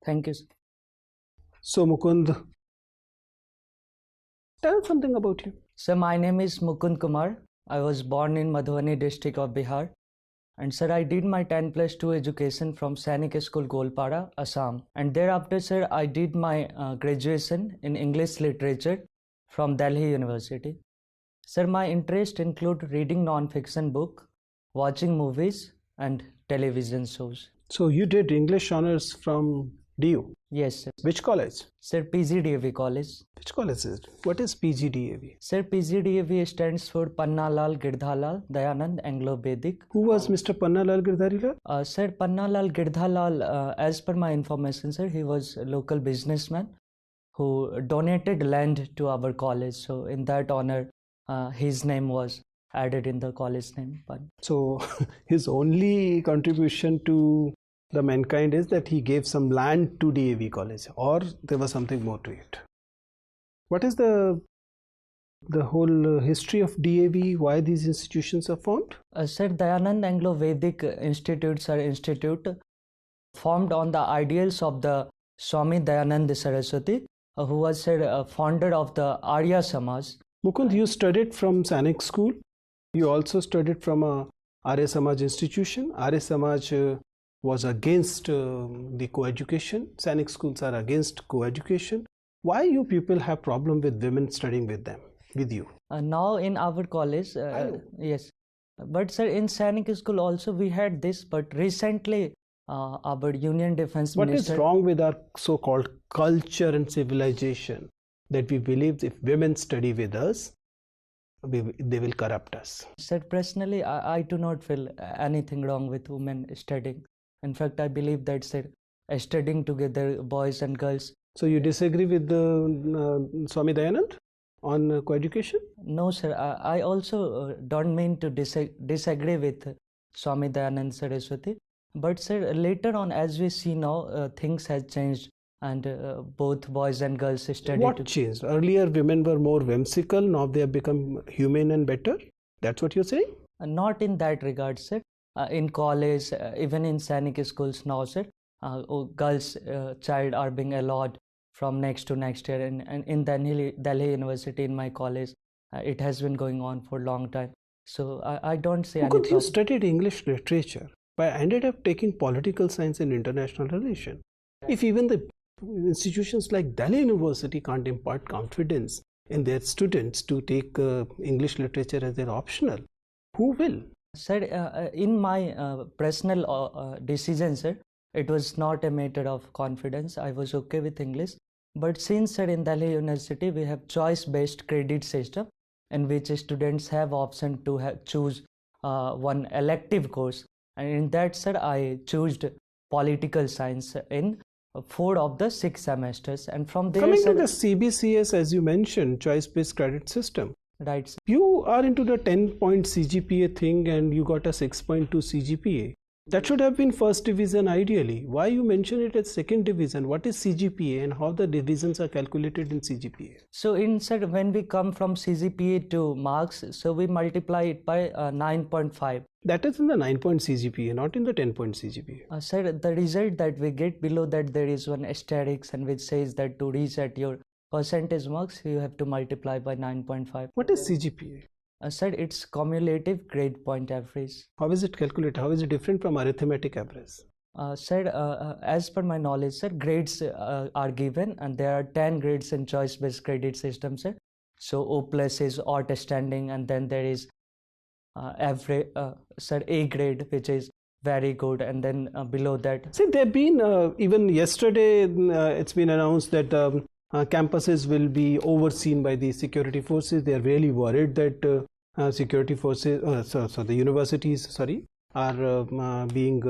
Thank you, sir. So Mukund, tell us something about you. Sir, my name is Mukund Kumar. I was born in Madhubani district of Bihar. And sir, I did my 10 plus 2 education from Sainik School, Golpada, Assam. And thereafter, sir, I did my graduation in English literature from Delhi University. Sir, my interest include reading non-fiction book, watching movies and television shows. So you did English honors from DU. Yes, sir. Which college? Sir, PGDAV college. Which college is it? What is PGDAV? Sir, PGDAV stands for Pannalal Girdhalal Dayanand Anglo-Vedic. Who was Mr. Pannalal Girdharilal? Sir, Pannalal Girdhalal, as per my information, sir, he was a local businessman who donated land to our college. So in that honor, his name was added in the college name. So his only contribution to the mankind is that he gave some land to DAV college, or there was something more to it. What is the whole history of DAV? Why these institutions are formed? Sir, Dayanand Anglo-Vedic institutes are institute formed on the ideals of the Swami Dayanand Saraswati, who was founder of the Arya Samaj. Mukund, you studied from Sainik School. You also studied from a Arya Samaj institution. Arya Samaj was against the co-education. Sainik schools are against co-education. Why you people have problem with women studying with you? Now in our college, yes. But sir, in Sainik school also we had this, but recently our Union Defense Minister... What is wrong with our so-called culture and civilization that we believe if women study with us, they will corrupt us? Sir, personally, I do not feel anything wrong with women studying. In fact, I believe that studying together, boys and girls. So you disagree with Swami Dayanand on co-education? No, sir. I also don't mean to disagree with Swami Dayanand Saraswati. But sir, later on, as we see now, things have changed, and both boys and girls study. What changed? Earlier, women were more whimsical. Now they have become humane and better. That's what you're saying? Not in that regard, sir. In college, even in Sainik schools now, sir, girls child are being allowed from next year, and in Delhi University, in my college, it has been going on for a long time. So I don't see any problem. You studied English literature, but ended up taking political science and international relation. If even the institutions like Delhi University can't impart confidence in their students to take English literature as their optional, who will? Sir, in my personal decision, sir, it was not a matter of confidence. I was okay with English. But since, sir, in Delhi University, we have choice-based credit system in which students have option to choose one elective course. And in that, sir, I chose political science in 4 of the 6 semesters. And from there, coming to the CBCS, as you mentioned, choice-based credit system. Right. You are into the 10-point CGPA thing and you got a 6.2 CGPA. That should have been first division ideally. Why you mention it as second division? What is CGPA and how the divisions are calculated in CGPA? So sir, when we come from CGPA to marks, so we multiply it by 9.5. That is in the 9-point CGPA, not in the 10-point CGPA. Sir, the result that we get below that, there is one asterisk and which says that to reach at your percentage marks, you have to multiply by 9.5. What is CGPA? Sir, it's cumulative grade point average. How is it calculated? How is it different from arithmetic average? Sir, as per my knowledge, sir, grades are given, and there are 10 grades in choice-based credit system, sir. So O plus is outstanding, and then there is average, sir, A grade, which is very good, and then below that. See, there have been, even yesterday, it's been announced that campuses will be overseen by the security forces. They are really worried that security forces, so the universities, are being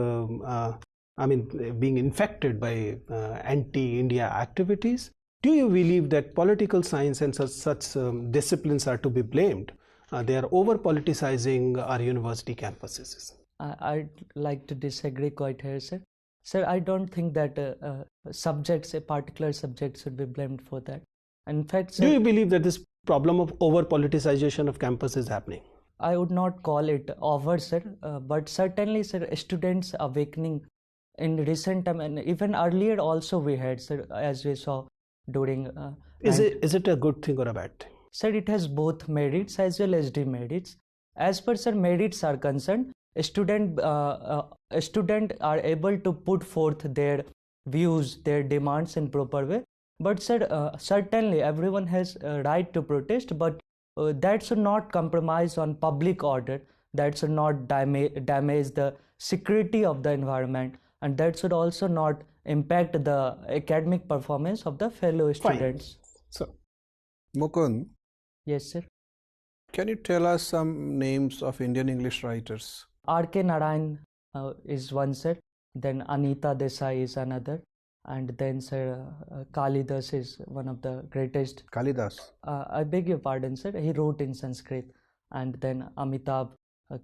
infected by anti-India activities. Do you believe that political science and such disciplines are to be blamed? They are over-politicizing our university campuses. I'd like to disagree quite here, sir. Sir, I don't think that a particular subject should be blamed for that. In fact, sir, do you believe that this problem of over-politicization of campus is happening? I would not call it over, sir, but certainly, sir, students awakening in recent time and even earlier also we had, sir, as we saw during Is it a good thing or a bad thing? sir, it has both merits as well as demerits. As per sir merits are concerned, student are able to put forth their views, their demands in proper way. But sir, certainly everyone has a right to protest, but that should not compromise on public order. That should not damage the security of the environment, and that should also not impact the academic performance of the fellow students. So, Mukund, Yes, sir. can you tell us some names of Indian English writers? R.K. Narayan is one, sir. Then Anita Desai is another. And then, sir, Kalidas is one of the greatest. Kalidas. I beg your pardon, sir. He wrote in Sanskrit. And then Amitabh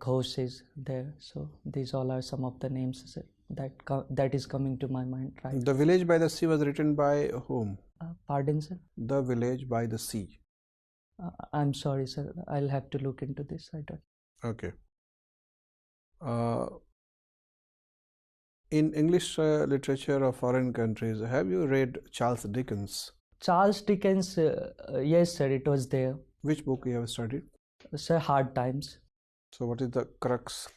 Ghosh is there. So these all are some of the names, sir, that is coming to my mind, right? The Village by the Sea was written by whom? Pardon, sir? The Village by the Sea. I'm sorry, sir. I'll have to look into this. I don't. Okay. In English literature of foreign countries, have you read Charles Dickens? Charles Dickens, yes, sir, it was there. Which book you have studied? Sir, Hard Times. So what is the crux,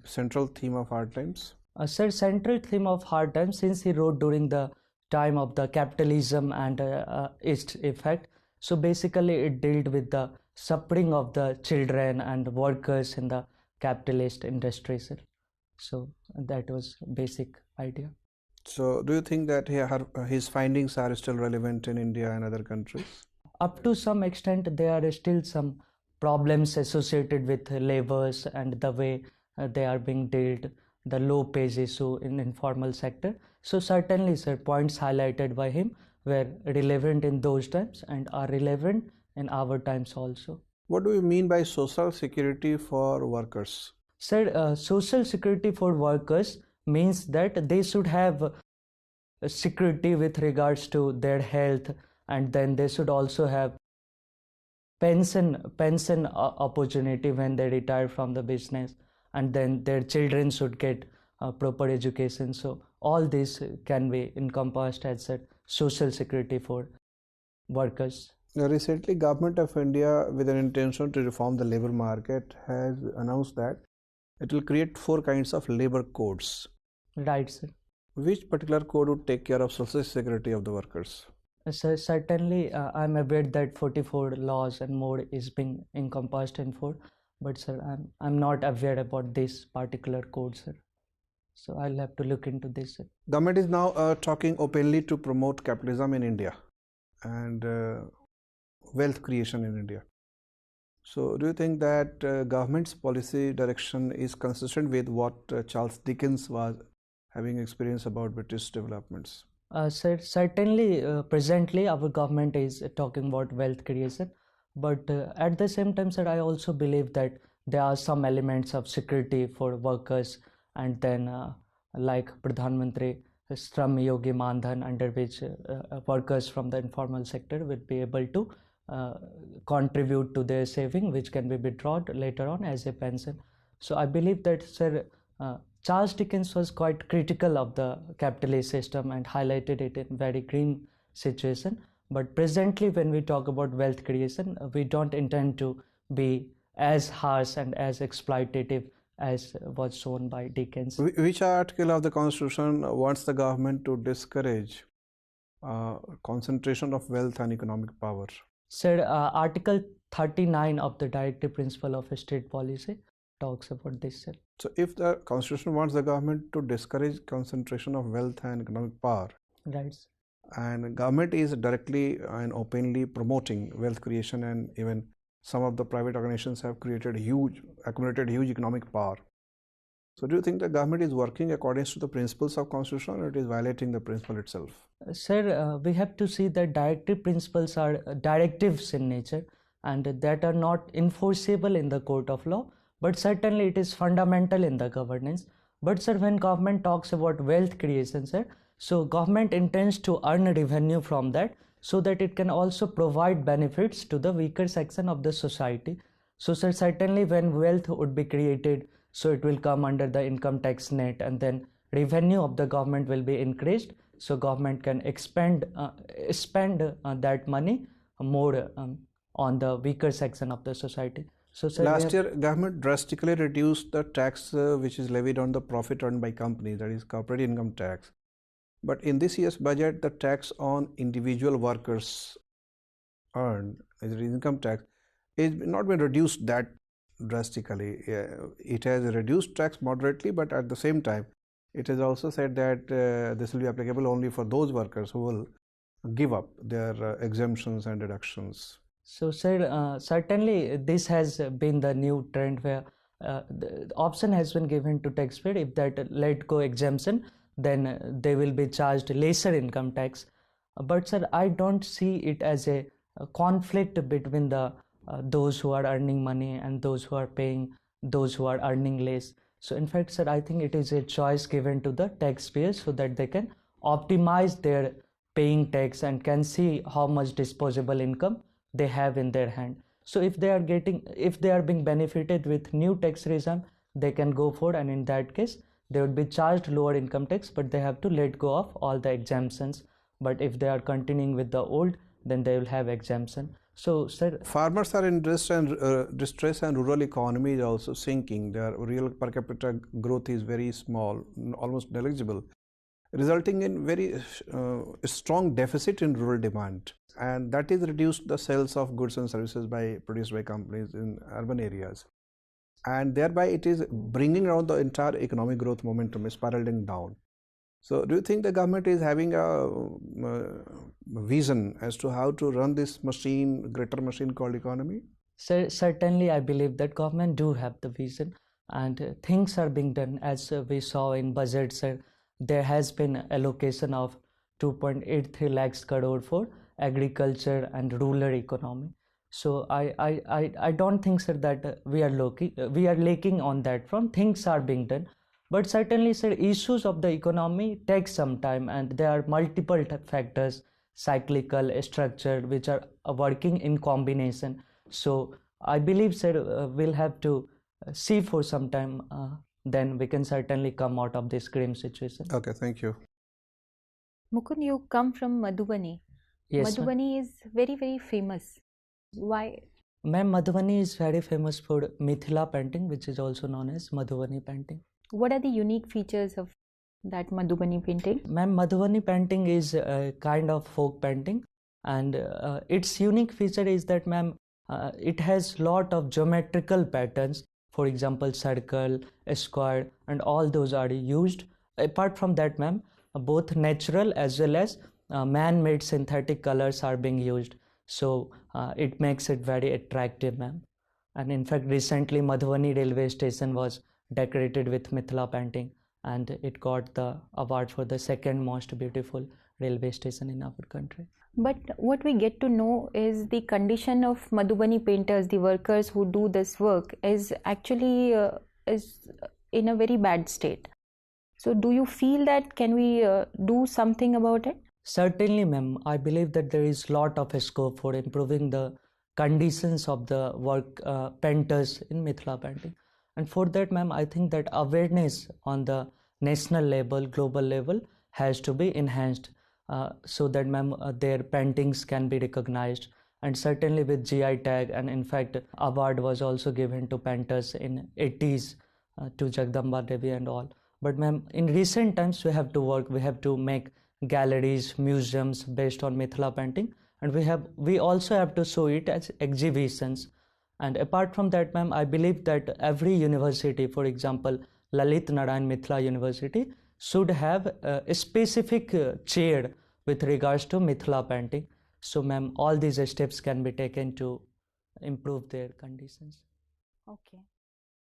central theme of Hard Times? Sir, central theme of Hard Times, since he wrote during the time of the capitalism and its effect, so basically it dealt with the suffering of the children and workers in the capitalist industry, sir. So that was basic idea. So do you think that his findings are still relevant in India and other countries? Up to some extent, there are still some problems associated with laborers and the way they are being dealt, the low pay issue in informal sector. So certainly, sir, points highlighted by him were relevant in those times and are relevant in our times also. What do you mean by social security for workers? Sir, social security for workers means that they should have security with regards to their health, and then they should also have pension opportunity when they retire from the business, and then their children should get proper education. So all this can be encompassed as a social security for workers. Recently, Government of India, with an intention to reform the labor market, has announced that it will create 4 kinds of labor codes. Right, sir. Which particular code would take care of social security of the workers? Sir, certainly I'm aware that 44 laws and more is being encompassed in 4, but sir, I'm not aware about this particular code, sir. So I'll have to look into this, sir. Government is now talking openly to promote capitalism in India and wealth creation in India. So do you think that government's policy direction is consistent with what Charles Dickens was having experience about British developments? Sir, certainly presently our government is talking about wealth creation, but at the same time, sir, I also believe that there are some elements of security for workers, and then like Pradhan Mantri Shram Yogi Mandhan, under which workers from the informal sector will be able to contribute to their saving, which can be withdrawn later on as a pension. So I believe that, sir, Charles Dickens was quite critical of the capitalist system and highlighted it in very green situation. But presently, when we talk about wealth creation, we don't intend to be as harsh and as exploitative as was shown by Dickens. Which article of the Constitution wants the government to discourage concentration of wealth and economic power? Sir, Article 39 of the Directive Principle of State Policy talks about this, sir. So if the Constitution wants the government to discourage concentration of wealth and economic power, Right. and government is directly and openly promoting wealth creation, and even some of the private organizations have accumulated huge economic power. So do you think the government is working according to the principles of Constitution, or it is violating the principle itself? Sir, we have to see that directive principles are directives in nature and that are not enforceable in the court of law, but certainly it is fundamental in the governance. But sir, when government talks about wealth creation, sir, so government intends to earn revenue from that so that it can also provide benefits to the weaker section of the society. So sir, certainly when wealth would be created, so it will come under the income tax net, and then revenue of the government will be increased, so government can spend that money more on the weaker section of the society. So sir, last year government drastically reduced the tax which is levied on the profit earned by companies, that is corporate income tax. But in this year's budget, the tax on individual workers earned, as income tax, is not been reduced that drastically. It has reduced tax moderately, but at the same time, it has also said that this will be applicable only for those workers who will give up their exemptions and deductions. So sir, certainly this has been the new trend where the option has been given to taxpayer. If that let go exemption, then they will be charged lesser income tax. But sir, I don't see it as a conflict between the those who are earning money and those who are paying, those who are earning less. So in fact, sir, I think it is a choice given to the taxpayers so that they can optimize their paying tax and can see how much disposable income they have in their hand. So if they are being benefited with new tax regime, they can go for, and in that case they would be charged lower income tax, but they have to let go of all the exemptions. But if they are continuing with the old, then they will have exemption. So sir, farmers are in distress and rural economy is also sinking. Their real per capita growth is very small, almost negligible, resulting in very strong deficit in rural demand, and that is reduced the sales of goods and services produced by companies in urban areas, and thereby it is bringing down the entire economic growth momentum, spiraling down. So do you think the government is having a vision as to how to run this machine, greater machine called economy? Certainly I believe that government do have the vision, and things are being done. As we saw in budget, sir, there has been allocation of 2.83 lakhs crore for agriculture and rural economy. So I don't think, sir, that we are lacking on that front. Things are being done, but certainly, sir, issues of the economy take some time, and there are multiple factors, cyclical, structure, which are working in combination. So I believe, sir, we'll have to see for some time. Then we can certainly come out of this grim situation. Okay, thank you. Mukund, you come from Madhubani. Yes, Madhubani is very, very famous. Why? Ma'am, Madhubani is very famous for Mithila painting, which is also known as Madhubani painting. What are the unique features of that Madhubani painting? Ma'am, Madhubani painting is a kind of folk painting, and its unique feature is that, ma'am, it has lot of geometrical patterns. For example, circle, square, and all those are used. Apart from that, ma'am, both natural as well as man-made synthetic colors are being used. So it makes it very attractive, ma'am. And in fact, recently Madhubani railway station was decorated with Mithila painting, and it got the award for the second most beautiful railway station in our country. But what we get to know is the condition of Madhubani painters, the workers who do this work, is actually is in a very bad state. So do you feel that can we do something about it? Certainly, ma'am. I believe that there is lot of scope for improving the conditions of the work painters in Mithila painting. And for that, ma'am, I think that awareness on the national level, global level has to be enhanced so that, ma'am, their paintings can be recognized. And certainly with GI tag, and in fact, award was also given to painters in 80s to Jagdamba Devi and all. But ma'am, in recent times we have to work, we have to make galleries, museums based on Mithila painting, and we also have to show it as exhibitions. And apart from that, ma'am, I believe that every university, for example, Lalit Narayan Mithila University, should have a specific chair with regards to Mithila painting. So, ma'am, all these steps can be taken to improve their conditions. Okay.